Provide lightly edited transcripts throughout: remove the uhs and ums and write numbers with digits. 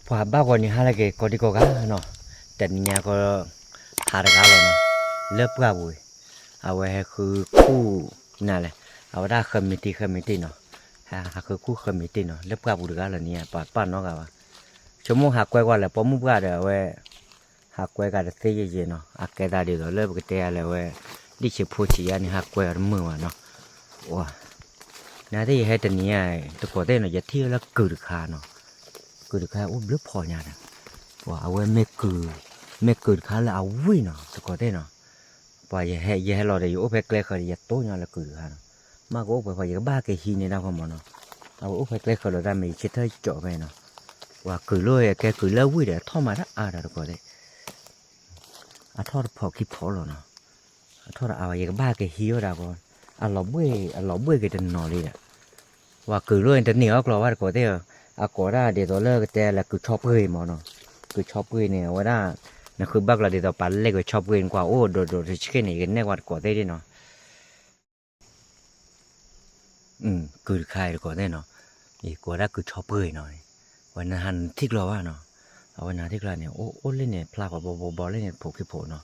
พอบ้าคนนี้หาอะไรก็ดีกว่าเนาะแต่เนี่ยก็หาอะไรแล้วเนาะเลิกกับบุยเอาไว้คือคู่นั่นแหละเอาได้เคมีตีเนาะหาคือคู่เคมีตีเนาะเลิกกับบุยกันแล้วเนี่ยป้าเนาะกันว่าชั่วโมงหักไว้ก่อนแหละพอมุกกันเดี๋ยวไว้หักไว้กันเสียเยอะเนาะหักแกได้เดี๋ยวเลิกกันเตะแล้วไว้ดิฉันพูดชี้อันนี้หักไว้มือวะเนาะว้าน่าที่ให้แต่เนี่ยตัวก็ได้เนาะจะเที่ยวแล้วกึศขาเนาะกึศขาอุ้มเลือพอเนี่ยนะว่าเอาไว้ไม่กึศขาแล้วเอาวิ่งเนาะตัวก็ได้เนาะพออย่าให้เราได้อยู่ไปไกลเขาจะโตเนี่ยแล้วกึศขาเนาะมากกว่าพออย่าบ้าแกหินเนี่ยนะพ่อหมอเนาะเอาไปไกลเขาเราได้ไม่คิดเท่าเจาะไปเนาะว่าคือเลยแกคือเล่าวิ่งเดี๋ยวท่อมาได้ตัวก็ได้ท่อพอคิดพอแล้วเนาะท่อเอาอย่าบ้าแกหิวได้ก่อนเราเบื่อแกจะนอนเลยอ่ะว่าคือเลยแต่เหนียวกลัวว่าก็ได้ก็ได้เดี๋ยวตัวเลิกแต่ละคือชอบเลยหมอเนาะคือชอบเลยเนี่ยว่าได้นั่นคือบักละเดี๋ยวตัวปั่นเล็กก็ชอบเลยกว่าโอ้โดดชิคกี้นี่กันแน่ว่าก็ได้ดิเนาะคือใครก็ได้เนาะอีกว่าได้คือชอบเลยหน่อยวันนั้นที่เราว่าเนาะเอาวันนั้นที่เราเนี่ยโอ้เล่นเนี่ยพลาดกว่าบอลเล่นเนี่ยผูกขี้โผเนาะ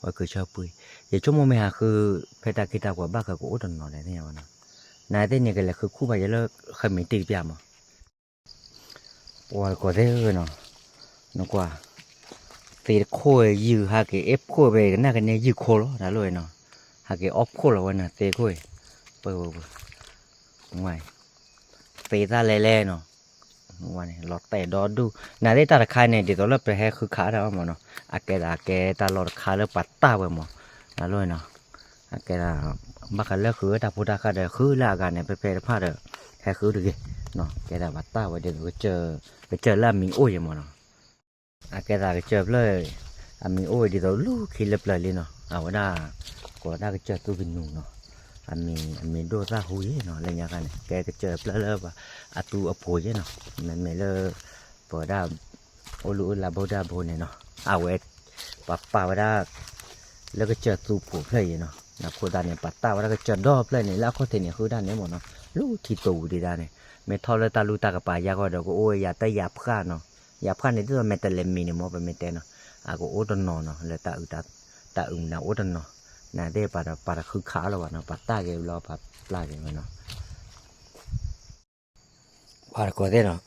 ว่าคือชอบเลยอย่าชั่วโมงไม่หาคือเพตาคิตากว่าบ้าก็โอ้ตนนอนเลยเนี่ยวันนั้นนายเต้นเนี่ยก็เลยคือคู่ไปจะเลิกเคยมีตีเปียมั้งว่าก็ได้เนาะนึกว่าตีโค้ยยื้อหาเกเอฟโค้ยไปกันน่ากันเนี่ยยื้อโค้ยแล้วนั่นเลยเนาะหาเกออฟโค้ยแล้ววันน่ะตีโค้ยเปิดง่ายตีตาเล่ๆเนาะวันนี้หลอดแต่ดอดูน่าได้ตาขายเนี่ยเดี๋ยวเราไปให้คือขาเราหมดเนาะแกตาหลอดขาแล้วปัดตาไปหมดนั่นเลยเนาะแกตาบักกันแล้วคือตาพูดตาขาเดี๋ยวคือลากันเนี่ยไปพลาดเด้อแค่คือดูดิเนาะแกตาปัดตาไว้เดี๋ยวไปเจอแล้วมีโอ้ยหมดเนาะแกตาก็เจอเลยมีโอ้ยเดี๋ยวลูกขี้เล็บเลยเนาะเอาว่าได้ก็ได้ก็เจอตัวบินนูเนาะมีโดซาหุยเนาะอะไรอย่างเงี้ยแกก็เจอเลิศว่าตัวอโพยเนาะมันไม่เลิศพอได้โอลูลาโบดาโบเนี่ยเนาะเอาไว้ป่าว่าได้แล้วก็เจอตัวผูเพลย์เนาะนะโคด้านเนี่ยปัตตาว่าก็เจอดอบเลยเนี่ยแล้วเขาเนี่ยคือด้านนี้หมดเนาะลูกที่ตูดีด้านเนี่ยไม่ทอเลยตาลูตากับป่ายาก็เดี๋ยวก็โอ้ยยาแต่ยาพลาดเนาะยาพลาดเนี่ยที่เราไม่แต่เล่มมีเนี่ยมอไปไม่แต่เนาะก็โอ้ตนนอนเนาะแล้วตานะโอ้ตนนอนน่าได้ปาดคือขาแล้ววะเนาะปัตตาเกลรอปัดปลาเกลเนาะปาดก็ได้เนาะ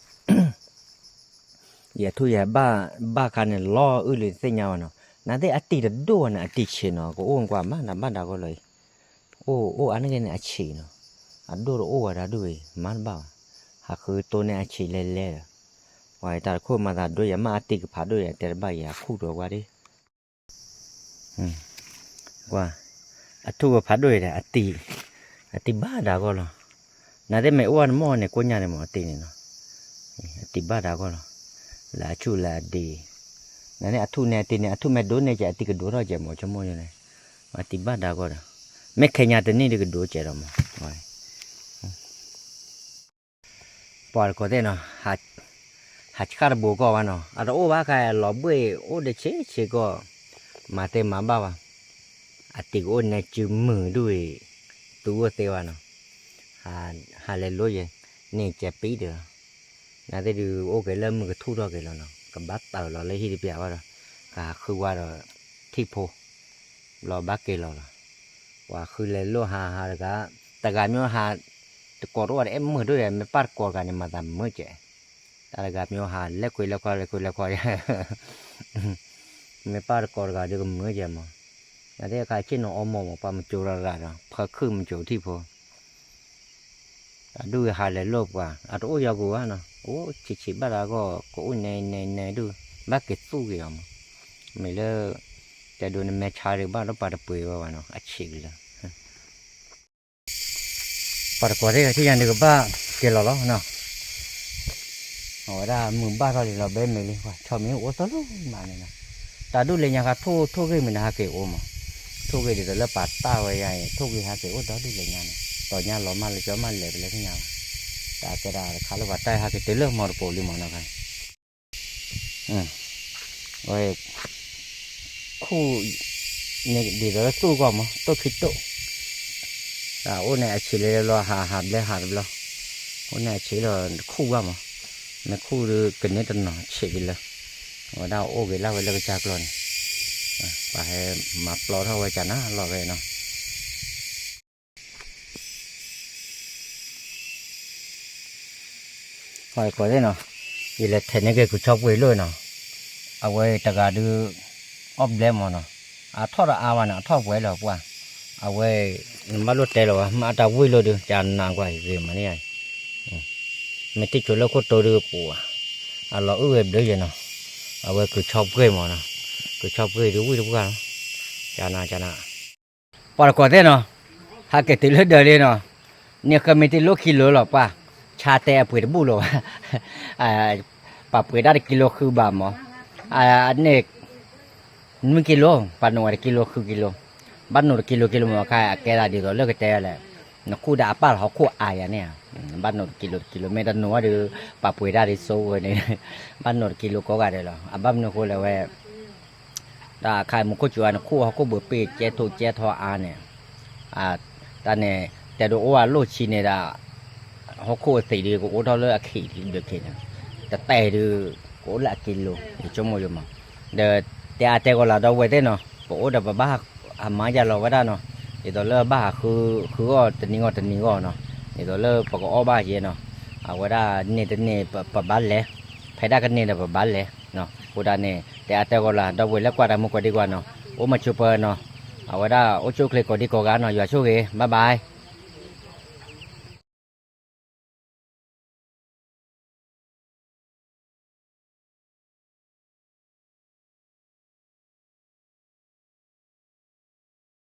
อย่าทุยบ้ากันเนี่ยล่อเลยเสียเงาเนาะน่าได้อติดดูนะอติเชเนาะก็โอ้กว่ามานะบ้านดาก็เลยโอ้อันนี้เนี่ยอชีเนาะดูโอ้อะไรด้วยมันบ้าหากคือตัวเนี่ยอชีเล่ๆว่าแต่คู่มาด้วยอย่ามาอติกับผาด้วยแต่บ้าอย่าคู่ตัวว่าดิว่าทุกผาด้วยเนี่ยอติบ้าดาก็เนาะน่าได้ไม่อ้วนหม้อเนี่ยกูเนี่ยหมออติเนี่ยเนาะอติบ้าดาก็เนาะลาชูลาดีนั่นเนี่ยทุเนี่ยติเนี่ยทุแม่ดูเนี่ยจะอติกระดูเราจะหมอจะหมออยู่เลยอติบ้าดาก็เนาะไม่แค่เนี่ยแต่นี่เด็กดูเจอเรามั้งว่าปอดก็ได้เนาะหัดขาดบัวก็ว่าเนาะโอ้ว่าใครหล่อเบื่อโอ้เด็กเชก็มาเต็มมาบ้าว่าติโอ้เนี่ยจืมมือด้วยตัวเตวาเนาะหาเลยรู้ยังนี่จะปีเดียวน่าจะดูโอเคเริ่มมือก็ทุ่งกันแล้วเนาะกับบัตเต่าเราเลยที่เปียว่าเราคือว่าเราที่โพเราบักเกลเราว่าคือเลยรู้หาแล้วก็แต่การมีหาตะกอดว่าเอ็มมือด้วยไม่ปัดกอดกันเนี่ยมาทำมือเจ้แต่การมีหาเล็กคุยไม่ปัดกอดกันเดี๋ยวก็มือเจ้ามั้งแต่ที่การเช่นน้องอมปามันจูราเนาะพอขึ้นมันจูที่โพดูหาเลยลบว่าโอ้ยากูว่าเนาะโอ้ชิบ้าเราก็อุ้ยในดูบ้าเกิดสู้กี่อ่ะไม่เลิกแต่ดูในแม่ชาหรือบ้านเราปาดปุยว่าเนาะชิกเลยปาดกอดได้ที่ยังเด็กบ้าเกล้อเนาะโอ้ได้มึงบ้าเราเลยเราเบ้ไม่เลยว่าชอบมีโอ้ตลกมาเนี่ยนะแต่ดูเลยยังก็ทุกเรื่องมันหาเกี่ยวมั้งทุกเรื่องเดี๋ยวเราปัดตาไว้ยังทุกเรื่องหาเกี่ยวต่อดูเลยยังต่อยังเรามาเลยจะมาเลยไปเลยที่ยังแต่ก็ได้ข้าเราวัดได้หาเกี่ยวเรื่องมอร์โปลิมอนะครับโอ้ยคู่เนี่ยเดี๋ยวเราสู้ก่อนมั้งตัวคิดโตโอ้เนี่ยเฉลี่ยเราหาเลยโอ้เนี่ยเฉลี่ยคู่ว่ามั้ง mấy khu được cần nhất nó chỉ vì là ở đâu ô về lao về là cái chạc luôn và mà lo thôi chả nó lo về nó hỏi có thế nào vì là thế này cái của chọc về luôn nào à vậy tất cả đưa ốp lên mà nó à thoát ra à mà nó thoát về rồi qua à vậy mà lúc tê rồi mà ta vui luôn được chán nàng quay gì mà này mấy tí chỗ lâu có tôi đưa của à lo ước em đấy vậy nào à vậy cứ chọc về mà nó cứ chọc về đúng đúng không chả na bỏ có thế nào hai cái tí lớn đời đi nào nhiều cái mấy tí lúc kilo rồi pa cha tè bưởi bù rồi à pa bưởi đã kiloคือบ่ามอันนี้1กิโลปานนกิโลคือกิโลบ้านนกิโลมาค่าแกได้ดีก็เลิกแต่แหละนกูด่าป้าเขาคู่อายเนี่ยบ้านนกิโลเมตรนัวดือปาปุยได้ดิโซ่เนี่ยบ้านนกิโลก็กันได้หรออ่ะบ้านนกูเลยว่าด่าใครมึงก็จวนคู่เขาก็เบื่อปีเจตุเจทออาเนี่ยตอนนี้แต่ดูว่าโลชีเนี่ยด่าเขาคู่สีดีกูเท่าเลือกขี่ที่เดือดขี่นะแต่ดูกูละกิโลชั่วโมงอยู่มั้งเดี๋ยวแต่ก็เราดูไว้ได้เนาะกูเดี๋ยวบ้ามาจะรอไว้ได้เนาะเดี๋ยวเลิกบ้าคือก็ตันนี้ก็เนาะเดี๋ยวเลิกปกอ้อบ้าเยอะเนาะเอาไว้ได้เนี่ยปะบ้านเลยใครได้กันเนี่ยปะบ้านเลยเนาะกูได้เนี่ยแต่ก็เราดูไว้แล้วกว่าได้มุกดีกว่าเนาะโอ้มาชูเปอร์เนาะเอาไว้ได้โอ้ชูคลิกก็ดีกว่ากันเนาะอย่าชูเกบ๊ายบาย